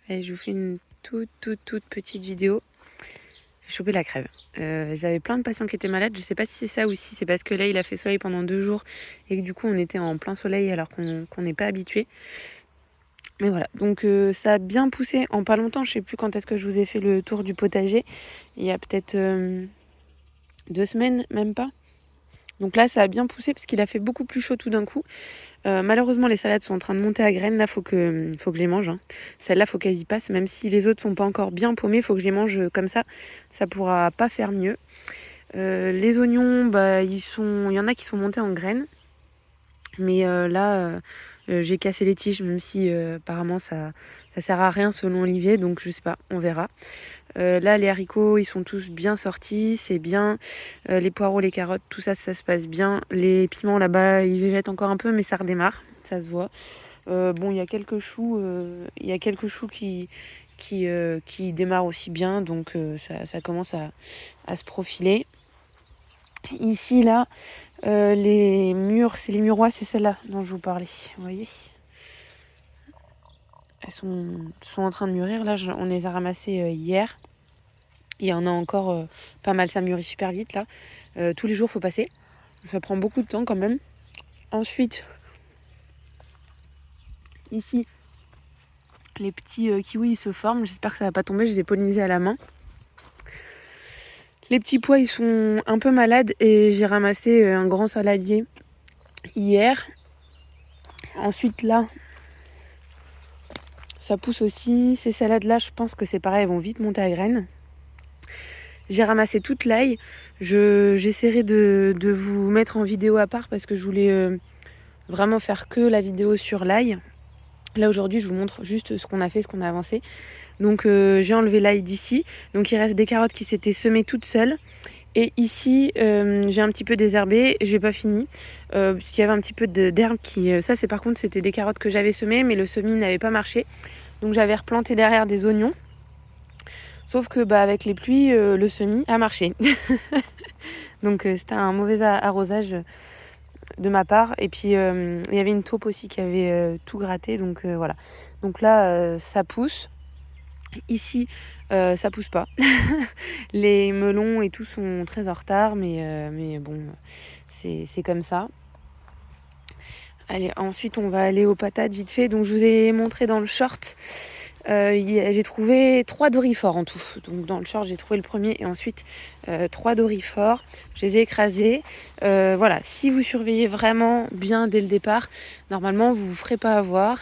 Allez, je vous fais une toute petite vidéo. J'ai chopé la crève. J'avais plein de patients qui étaient malades. Je sais pas si c'est ça ou si c'est parce que là il a fait soleil pendant 2 jours et que du coup on était en plein soleil alors qu'on n'est pas habitué. Mais voilà, donc ça a bien poussé en pas longtemps. Je sais plus quand est-ce que je vous ai fait le tour du potager. Il y a peut-être 2 semaines, même pas. Donc là, ça a bien poussé parce qu'il a fait beaucoup plus chaud tout d'un coup. Malheureusement, les salades sont en train de monter à graines. Là, faut que je les mange. Hein. Celles-là, faut qu'elles y passent. Même si les autres sont pas encore bien paumées, faut que je les mange comme ça. Ça pourra pas faire mieux. Les oignons, bah, il y en a qui sont montés en graines. Mais là, j'ai cassé les tiges, même si apparemment ça sert à rien selon Olivier. Donc je sais pas, on verra. Là, les haricots, ils sont tous bien sortis, c'est bien. Les poireaux, les carottes, tout ça, ça se passe bien. Les piments, là-bas, ils végètent encore un peu, mais ça redémarre, ça se voit. Bon, il y a quelques choux, qui démarrent aussi bien, donc ça commence à se profiler. Ici, là, les mûres, c'est les muroises, c'est celle-là dont je vous parlais, vous voyez ? Elles sont en train de mûrir, là, on les a ramassées hier. Il y en a encore pas mal, ça mûrit super vite là. Tous les jours, faut passer. Ça prend beaucoup de temps quand même. Ensuite, ici, les petits kiwis ils se forment. J'espère que ça va pas tomber, je les ai pollinisés à la main. Les petits pois, ils sont un peu malades et j'ai ramassé un grand saladier hier. Ensuite, là, ça pousse aussi. Ces salades-là, je pense que c'est pareil, elles vont vite monter à graines. J'ai ramassé toute l'ail. J'essaierai de vous mettre en vidéo à part parce que je voulais vraiment faire que la vidéo sur l'ail. Là aujourd'hui je vous montre juste ce qu'on a fait, ce qu'on a avancé. Donc j'ai enlevé l'ail d'ici. Donc il reste des carottes qui s'étaient semées toutes seules. Et ici j'ai un petit peu désherbé, j'ai pas fini. Parce qu'il y avait un petit peu d'herbe qui... ça c'est par contre c'était des carottes que j'avais semées mais le semis n'avait pas marché. Donc j'avais replanté derrière des oignons. Sauf que avec les pluies, le semis a marché. Donc c'était un mauvais arrosage de ma part. Et puis il y avait une taupe aussi qui avait tout gratté. Donc voilà. Donc là, ça pousse. Ici, ça pousse pas. Les melons et tout sont très en retard. Mais bon, c'est comme ça. Allez, ensuite on va aller aux patates vite fait. Donc je vous ai montré dans le short. J'ai trouvé 3 dorifores en tout. Donc dans le short j'ai trouvé le premier et ensuite 3 dorifores. Je les ai écrasés. Voilà, si vous surveillez vraiment bien dès le départ, normalement vous vous ferez pas avoir.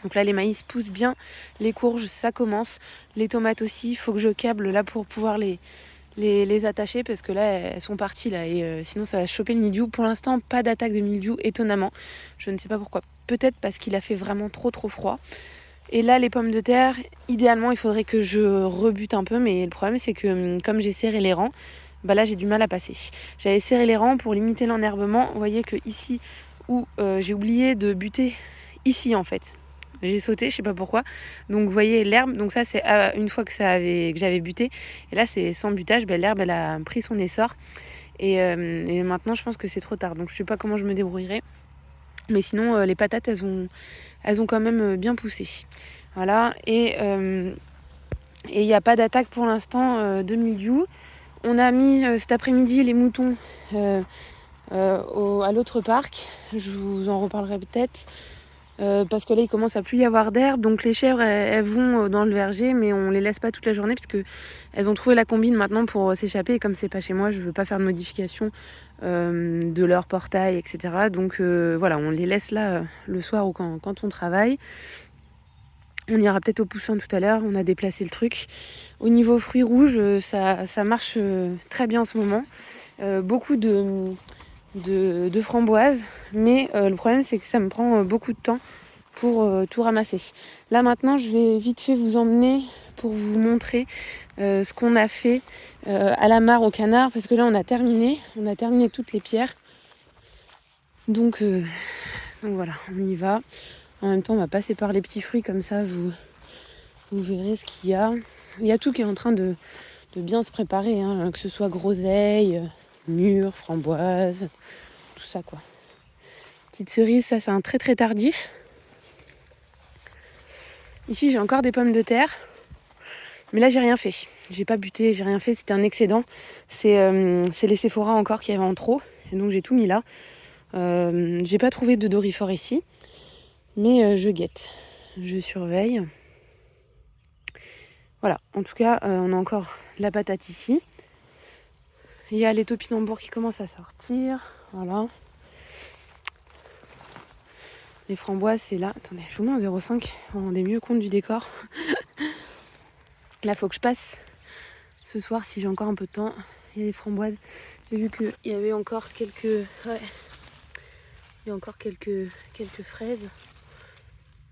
Donc là les maïs poussent bien, les courges ça commence, les tomates aussi. Il faut que je câble là pour pouvoir les attacher parce que là elles sont parties là et sinon ça va choper le mildiou. Pour l'instant pas d'attaque de mildiou étonnamment. Je ne sais pas pourquoi. Peut-être parce qu'il a fait vraiment trop froid. Et là, les pommes de terre, idéalement, il faudrait que je rebute un peu. Mais le problème, c'est que comme j'ai serré les rangs, là, j'ai du mal à passer. J'avais serré les rangs pour limiter l'enherbement. Vous voyez que ici, où j'ai oublié de buter, ici, en fait. J'ai sauté, je sais pas pourquoi. Donc, vous voyez l'herbe. Donc ça, c'est une fois que j'avais buté. Et là, c'est sans butage. L'herbe, elle a pris son essor. Et maintenant, je pense que c'est trop tard. Donc, je sais pas comment je me débrouillerai. Mais sinon, les patates, elles ont quand même bien poussé. Voilà, et il n'y a pas d'attaque pour l'instant de mildiou. On a mis cet après-midi les moutons à l'autre parc. Je vous en reparlerai peut-être. Parce que là, il commence à plus y avoir d'herbe. Donc les chèvres, elles vont dans le verger, mais on les laisse pas toute la journée parce que elles ont trouvé la combine maintenant pour s'échapper. Et comme c'est pas chez moi, je veux pas faire de modification de leur portail, etc. Donc voilà, on les laisse là le soir ou quand on travaille. On ira peut-être au poussin tout à l'heure, on a déplacé le truc. Au niveau fruits rouges, ça marche très bien en ce moment. Beaucoup de framboises, mais le problème c'est que ça me prend beaucoup de temps pour tout ramasser. Là maintenant, je vais vite fait vous emmener pour vous montrer ce qu'on a fait à la mare au canard, parce que là on a terminé toutes les pierres. Donc voilà, on y va. En même temps, on va passer par les petits fruits comme ça, vous verrez ce qu'il y a. Il y a tout qui est en train de bien se préparer, hein, que ce soit groseille, mûres, framboises, tout ça quoi. Petite cerise, ça c'est un très tardif. Ici, j'ai encore des pommes de terre. Mais là, j'ai rien fait. J'ai pas buté, j'ai rien fait. C'était un excédent. C'est les Sephora encore qui avaient en trop. Et donc, j'ai tout mis là. J'ai pas trouvé de dorifort ici. Mais je guette. Je surveille. Voilà. En tout cas, on a encore la patate ici. Il y a les topinambours qui commencent à sortir. Voilà. Les framboises, c'est là. Attendez, je vous mets en 0,5. On rend mieux compte du décor. Là, faut que je passe ce soir si j'ai encore un peu de temps. Il y a des framboises. J'ai vu qu'il y avait encore quelques... Ouais. Il y a encore quelques fraises.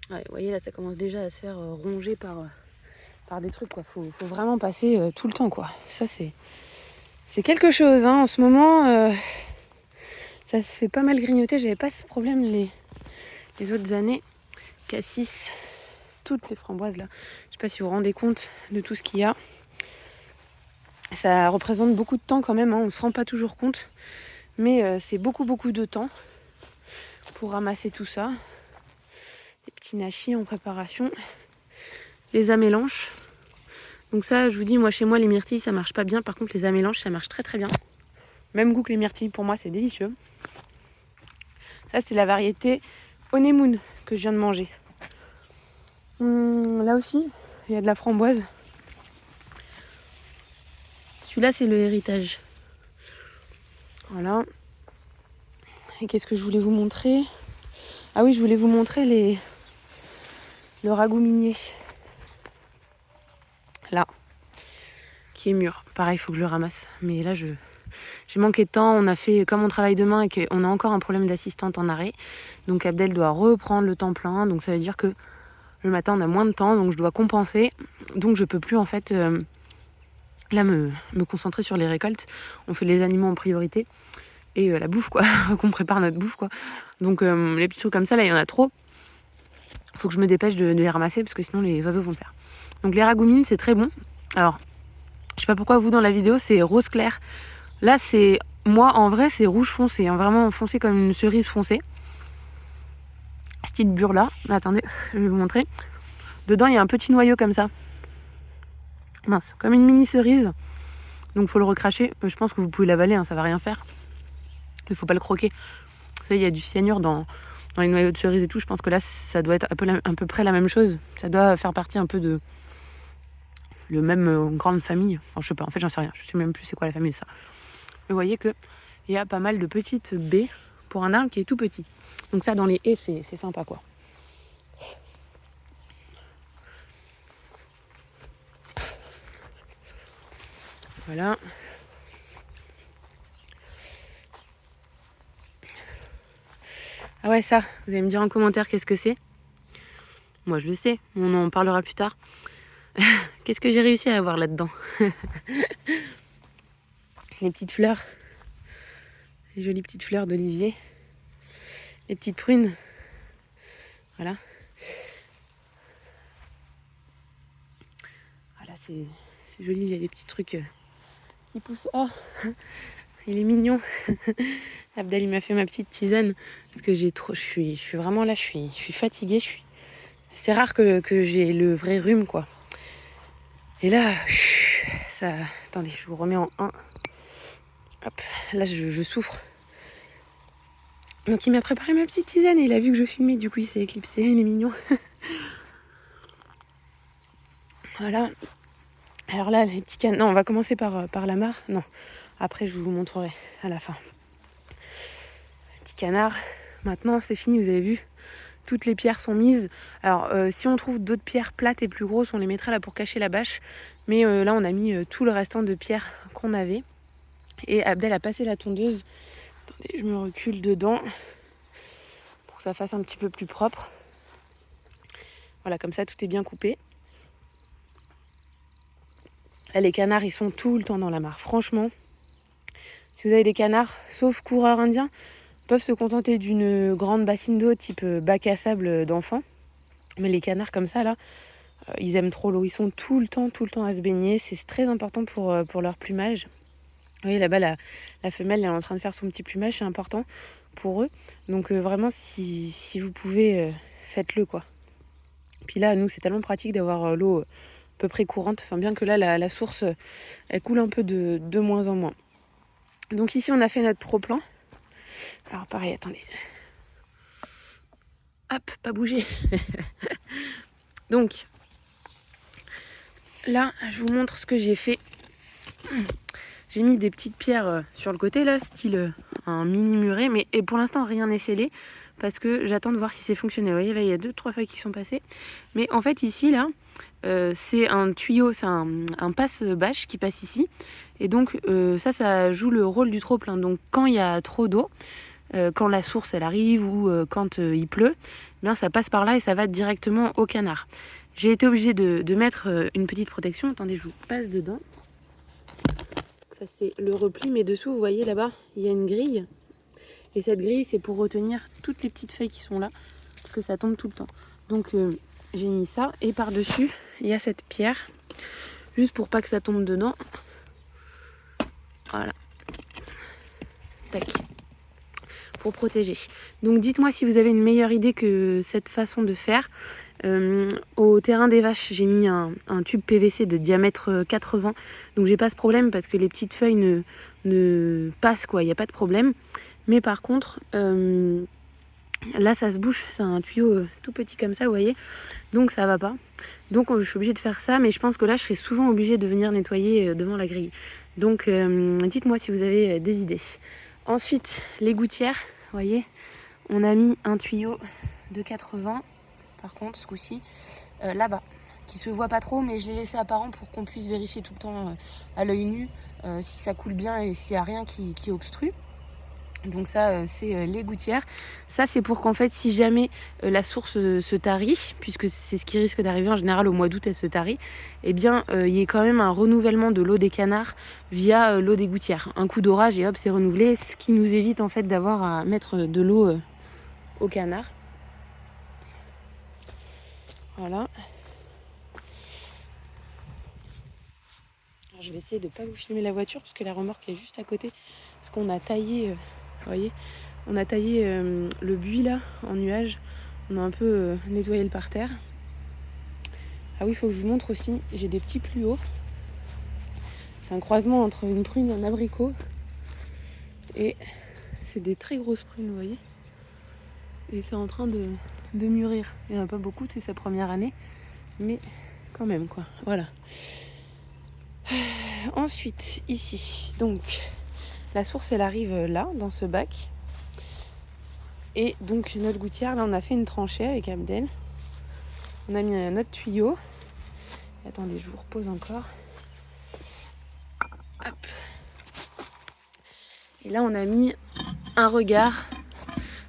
Ouais, vous voyez, là, ça commence déjà à se faire ronger par des trucs, quoi. Faut vraiment passer tout le temps, quoi. Ça, c'est quelque chose, hein. En ce moment, ça se fait pas mal grignoter. J'avais pas ce problème les autres années. Cassis, toutes les framboises, là. Je sais pas si vous vous rendez compte de tout ce qu'il y a. Ça représente beaucoup de temps quand même, hein. On ne se rend pas toujours compte. Mais c'est beaucoup de temps pour ramasser tout ça. Les petits nachis en préparation. Les amélanches. Donc ça, je vous dis, moi chez moi, les myrtilles, ça marche pas bien. Par contre, les amélanches, ça marche très bien. Même goût que les myrtilles, pour moi, c'est délicieux. Ça, c'est la variété honeymoon que je viens de manger. Là aussi, il y a de la framboise. Celui-là, c'est le héritage. Voilà. Et qu'est-ce que je voulais vous montrer? Ah oui, je voulais vous montrer le ragoût minier. Là. Qui est mûr. Pareil, il faut que je le ramasse. Mais là, j'ai manqué de temps. On a fait, comme on travaille demain et qu'on a encore un problème d'assistante en arrêt. Donc Abdel doit reprendre le temps plein. Donc ça veut dire que le matin, on a moins de temps. Donc je dois compenser. Donc je peux plus en fait là me concentrer sur les récoltes. On fait les animaux en priorité. Et la bouffe, quoi. Qu'on prépare notre bouffe, quoi. Donc les petits trucs comme ça, là, il y en a trop. Faut que je me dépêche de les ramasser parce que sinon les oiseaux vont le faire. Donc les ragoumines, c'est très bon. Alors, je sais pas pourquoi vous, dans la vidéo, c'est rose clair. Là, c'est... Moi, en vrai, c'est rouge foncé. Hein, vraiment foncé comme une cerise foncée. Style burla. Attendez, je vais vous montrer. Dedans, il y a un petit noyau comme ça. Mince, comme une mini cerise. Donc, faut le recracher. Je pense que vous pouvez l'avaler, hein, ça va rien faire. Mais faut pas le croquer. Vous savez, il y a du cyanure dans les noyaux de cerise et tout. Je pense que là, ça doit être à peu près la même chose. Ça doit faire partie un peu de... le même grande famille. Enfin, je sais pas, en fait, j'en sais rien. Je sais même plus c'est quoi la famille de ça. Vous voyez qu'il y a pas mal de petites baies pour un arbre qui est tout petit. Donc ça, dans les haies, c'est sympa, quoi. Voilà. Ah ouais, ça, vous allez me dire en commentaire qu'est-ce que c'est. Moi, je le sais, on en parlera plus tard. Qu'est-ce que j'ai réussi à avoir là-dedans? Les petites fleurs. Les jolies petites fleurs d'olivier. Les petites prunes. Voilà. Voilà, c'est joli, il y a des petits trucs qui poussent. Oh, il est mignon. Abdel, il m'a fait ma petite tisane parce que je suis vraiment là, je suis fatiguée. C'est rare que j'ai le vrai rhume, quoi. Et là, ça... Attendez, je vous remets en 1. Hop, là, je souffre. Donc, il m'a préparé ma petite tisane et il a vu que je filmais. Du coup, il s'est éclipsé. Il est mignon. Voilà. Alors là, les petits canards... Non, on va commencer par la mare. Non, après, je vous montrerai à la fin. Petit canard. Maintenant, c'est fini, vous avez vu. Toutes les pierres sont mises. Alors, si on trouve d'autres pierres plates et plus grosses, on les mettra là pour cacher la bâche. Mais là, on a mis tout le restant de pierres qu'on avait. Et Abdel a passé la tondeuse. Attendez, je me recule dedans pour que ça fasse un petit peu plus propre. Voilà, comme ça, tout est bien coupé. Là, les canards, ils sont tout le temps dans la mare. Franchement, si vous avez des canards, sauf coureurs indiens, peuvent se contenter d'une grande bassine d'eau type bac à sable d'enfant. Mais les canards comme ça, là, ils aiment trop l'eau. Ils sont tout le temps à se baigner. C'est très important pour leur plumage. Vous voyez, là-bas, la femelle elle est en train de faire son petit plumage. C'est important pour eux. Donc vraiment, si vous pouvez, faites-le, quoi. Puis là, nous, c'est tellement pratique d'avoir l'eau à peu près courante. Enfin, bien que là, la source, elle coule un peu de moins en moins. Donc ici, on a fait notre trop-plein. Alors pareil, attendez. Hop, pas bouger. Donc, là, je vous montre ce que j'ai fait. J'ai mis des petites pierres sur le côté, là, style un mini muret. Mais et pour l'instant, rien n'est scellé. Parce que j'attends de voir si c'est fonctionné. Vous voyez, là, il y a 2-3 feuilles qui sont passées. Mais en fait, ici, là, c'est un tuyau, c'est un passe-bâche qui passe ici. Et donc, ça joue le rôle du trop-plein. Donc, quand il y a trop d'eau, quand la source, elle arrive ou quand il pleut, eh bien, ça passe par là et ça va directement au canard. J'ai été obligée de mettre une petite protection. Attendez, je vous passe dedans. Ça, c'est le repli. Mais dessous, vous voyez, là-bas, il y a une grille. Et cette grille, c'est pour retenir toutes les petites feuilles qui sont là, parce que ça tombe tout le temps. Donc j'ai mis ça, et par-dessus, il y a cette pierre, juste pour pas que ça tombe dedans. Voilà. Tac. Pour protéger. Donc dites-moi si vous avez une meilleure idée que cette façon de faire. Au terrain des vaches, j'ai mis un tube PVC de diamètre 80. Donc j'ai pas ce problème parce que les petites feuilles ne passent, quoi, il n'y a pas de problème. Mais par contre, là ça se bouche, c'est un tuyau tout petit comme ça, vous voyez. Donc ça va pas. Donc je suis obligée de faire ça, mais je pense que là je serai souvent obligée de venir nettoyer devant la grille. Donc dites-moi si vous avez des idées. Ensuite, les gouttières, vous voyez, on a mis un tuyau de 80, par contre ce coup-ci, là-bas, qui se voit pas trop, mais je l'ai laissé apparent pour qu'on puisse vérifier tout le temps à l'œil nu si ça coule bien et s'il n'y a rien qui obstrue. Donc ça, c'est les gouttières. Ça, c'est pour qu'en fait, si jamais la source se tarit, puisque c'est ce qui risque d'arriver en général au mois d'août, elle se tarit, eh bien, il y ait quand même un renouvellement de l'eau des canards via l'eau des gouttières. Un coup d'orage et hop, c'est renouvelé, ce qui nous évite en fait d'avoir à mettre de l'eau aux canards. Voilà. Alors, je vais essayer de ne pas vous filmer la voiture, parce que la remorque est juste à côté, parce qu'on a taillé... vous voyez, on a taillé le buis là en nuage. On a un peu nettoyé le parterre. Ah oui, il faut que je vous montre aussi. J'ai des petits pluots. C'est un croisement entre une prune et un abricot. Et c'est des très grosses prunes, vous voyez. Et c'est en train de mûrir. Il n'y en a pas beaucoup, c'est sa première année. Mais quand même, quoi. Voilà. Ensuite, ici, donc, la source, elle arrive là, dans ce bac. Et donc notre gouttière, là on a fait une tranchée avec Abdel. On a mis un autre tuyau. Attendez, je vous repose encore. Hop. Et là on a mis un regard.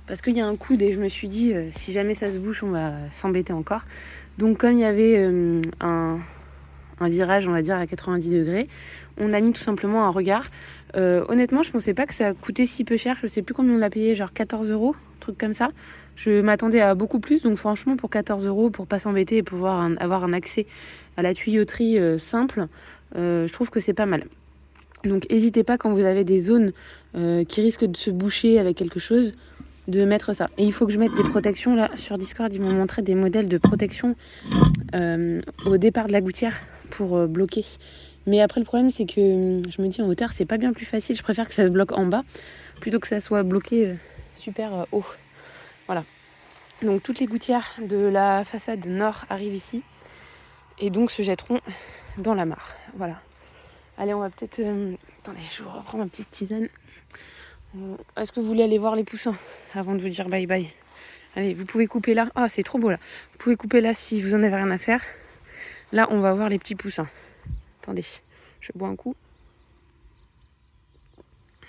Parce qu'il y a un coude et je me suis dit, si jamais ça se bouche, on va s'embêter encore. Donc comme il y avait un virage, on va dire, à 90 degrés, on a mis tout simplement un regard. Honnêtement, je pensais pas que ça coûtait si peu cher. Je sais plus combien on l'a payé, genre 14 €, truc comme ça. Je m'attendais à beaucoup plus, donc franchement, pour 14 €, pour pas s'embêter et pouvoir avoir un accès à la tuyauterie simple, je trouve que c'est pas mal. Donc n'hésitez pas, quand vous avez des zones qui risquent de se boucher avec quelque chose, de mettre ça. Et il faut que je mette des protections. Là, sur Discord, ils m'ont montré des modèles de protection au départ de la gouttière pour bloquer. Mais après, le problème, c'est que je me dis, en hauteur, c'est pas bien plus facile. Je préfère que ça se bloque en bas plutôt que ça soit bloqué super haut. Voilà. Donc toutes les gouttières de la façade nord arrivent ici et donc se jetteront dans la mare. Voilà. Allez, on va peut-être... Attendez, je vous reprends ma petite tisane. Est-ce que vous voulez aller voir les poussins avant de vous dire bye bye? Allez, vous pouvez couper là. Ah, c'est trop beau là. Vous pouvez couper là si vous en avez rien à faire. Là, on va voir les petits poussins. Attendez, je bois un coup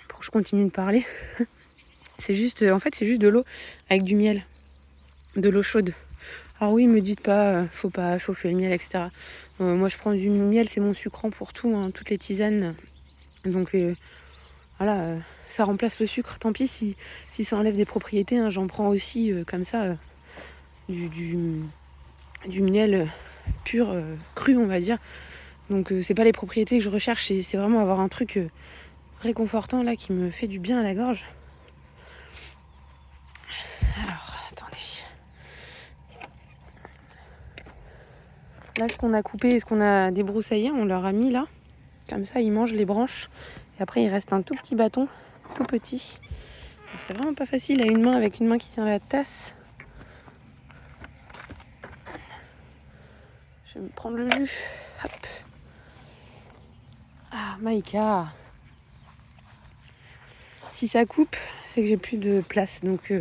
pour que je continue de parler. C'est juste, en fait, c'est juste de l'eau avec du miel, de l'eau chaude. Alors oui, me dites pas, faut pas chauffer le miel, etc. Moi, je prends du miel, c'est mon sucrant pour tout, hein, toutes les tisanes. Donc voilà, ça remplace le sucre. Tant pis si ça enlève des propriétés. Hein, j'en prends aussi comme ça du miel pur, cru, on va dire. Donc c'est pas les propriétés que je recherche, c'est vraiment avoir un truc réconfortant là qui me fait du bien à la gorge. Alors, attendez. Là, ce qu'on a coupé et ce qu'on a débroussaillé, on leur a mis là. Comme ça, ils mangent les branches. Et après, il reste un tout petit bâton, tout petit. Alors, c'est vraiment pas facile à une main, avec une main qui tient la tasse. Je vais me prendre le jus. Hop. Ah, Maïka. Si ça coupe, c'est que j'ai plus de place. Donc,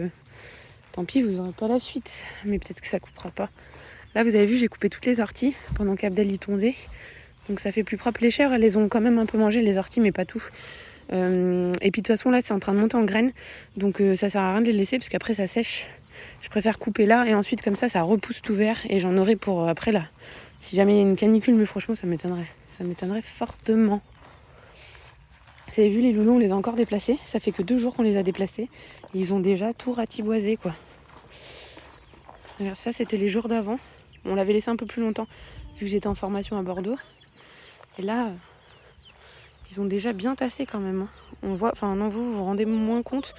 tant pis, vous n'aurez pas la suite. Mais peut-être que ça coupera pas. Là, vous avez vu, j'ai coupé toutes les orties pendant qu'Abdel y tondait. Donc, ça fait plus propre. Les chèvres, elles les ont quand même un peu mangé, les orties, mais pas tout. Et puis, de toute façon, là, c'est en train de monter en graines. Donc, ça sert à rien de les laisser parce qu'après, ça sèche. Je préfère couper là. Et ensuite, comme ça repousse tout vert. Et j'en aurai pour après, là. Si jamais il y a une canicule, mais franchement, ça m'étonnerait. Ça m'étonnerait fortement. Vous avez vu, les loulous, on les a encore déplacés. Ça fait que 2 jours qu'on les a déplacés. Et ils ont déjà tout ratiboisé, quoi. Alors ça, c'était les jours d'avant. On l'avait laissé un peu plus longtemps, vu que j'étais en formation à Bordeaux. Et là, ils ont déjà bien tassé quand même. On voit, enfin non, vous vous rendez moins compte.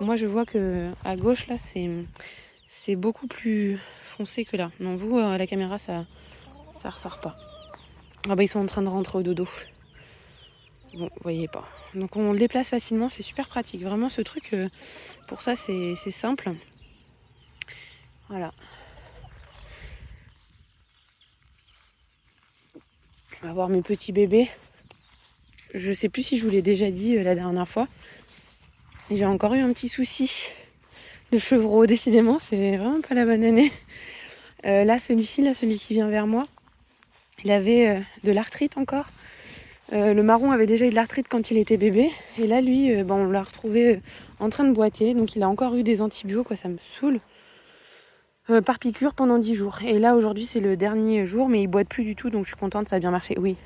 Moi, je vois que à gauche, là, c'est beaucoup plus foncé que là. Non, vous, à la caméra, ça ressort pas. Ah bah, ils sont en train de rentrer au dodo. Bon, vous voyez pas. Donc on le déplace facilement, c'est super pratique. Vraiment, ce truc, pour ça, c'est simple. Voilà. On va voir mes petits bébés. Je sais plus si je vous l'ai déjà dit la dernière fois. J'ai encore eu un petit souci de chevreau. Décidément, c'est vraiment pas la bonne année. Là, celui qui vient vers moi, il avait de l'arthrite encore. Le marron avait déjà eu de l'arthrite quand il était bébé. Et là, lui, on l'a retrouvé en train de boiter. Donc, il a encore eu des antibiotiques, quoi, ça me saoule. Par piqûre pendant 10 jours. Et là, aujourd'hui, c'est le dernier jour, mais il boite plus du tout. Donc, je suis contente, ça a bien marché. Oui.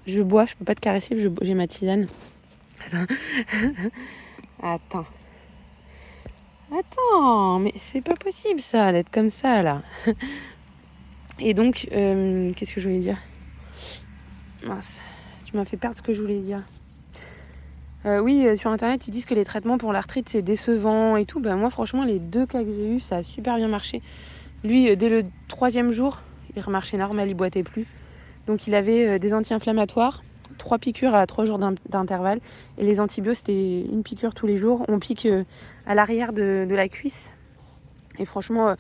Je bois, je peux pas te caresser, j'ai ma tisane. Attends. Attends, mais c'est pas possible ça, d'être comme ça là. Et donc, qu'est-ce que je voulais dire ? Mince, tu m'as fait perdre ce que je voulais dire. Oui, sur internet, ils disent que les traitements pour l'arthrite c'est décevant et tout. Ben moi, franchement, les 2 cas que j'ai eu, ça a super bien marché. Lui, dès le 3e jour, il remarchait normal, il boitait plus. Donc, il avait des anti-inflammatoires, 3 piqûres à 3 jours d'intervalle. Et les antibiotiques, c'était une piqûre tous les jours. On pique à l'arrière de la cuisse. Et franchement,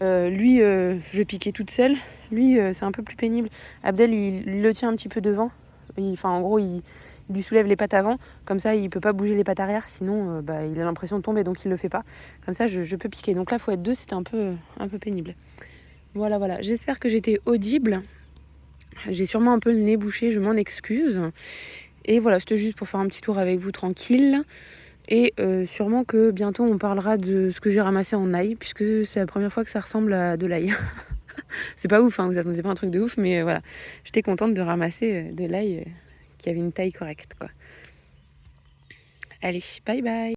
lui, je piquais toute seule. Lui, c'est un peu plus pénible. Abdel, il le tient un petit peu devant. En gros, il lui soulève les pattes avant. Comme ça, il peut pas bouger les pattes arrière. Sinon, il a l'impression de tomber, donc il le fait pas. Comme ça, je peux piquer. Donc là, faut être 2, c'était un peu pénible. Voilà. J'espère que j'étais audible. J'ai sûrement un peu le nez bouché, je m'en excuse. Et voilà, c'était juste pour faire un petit tour avec vous tranquille. Et sûrement que bientôt on parlera de ce que j'ai ramassé en ail, puisque c'est la première fois que ça ressemble à de l'ail. C'est pas ouf, vous attendez pas un truc de ouf, mais voilà. J'étais contente de ramasser de l'ail qui avait une taille correcte, quoi. Allez, bye bye.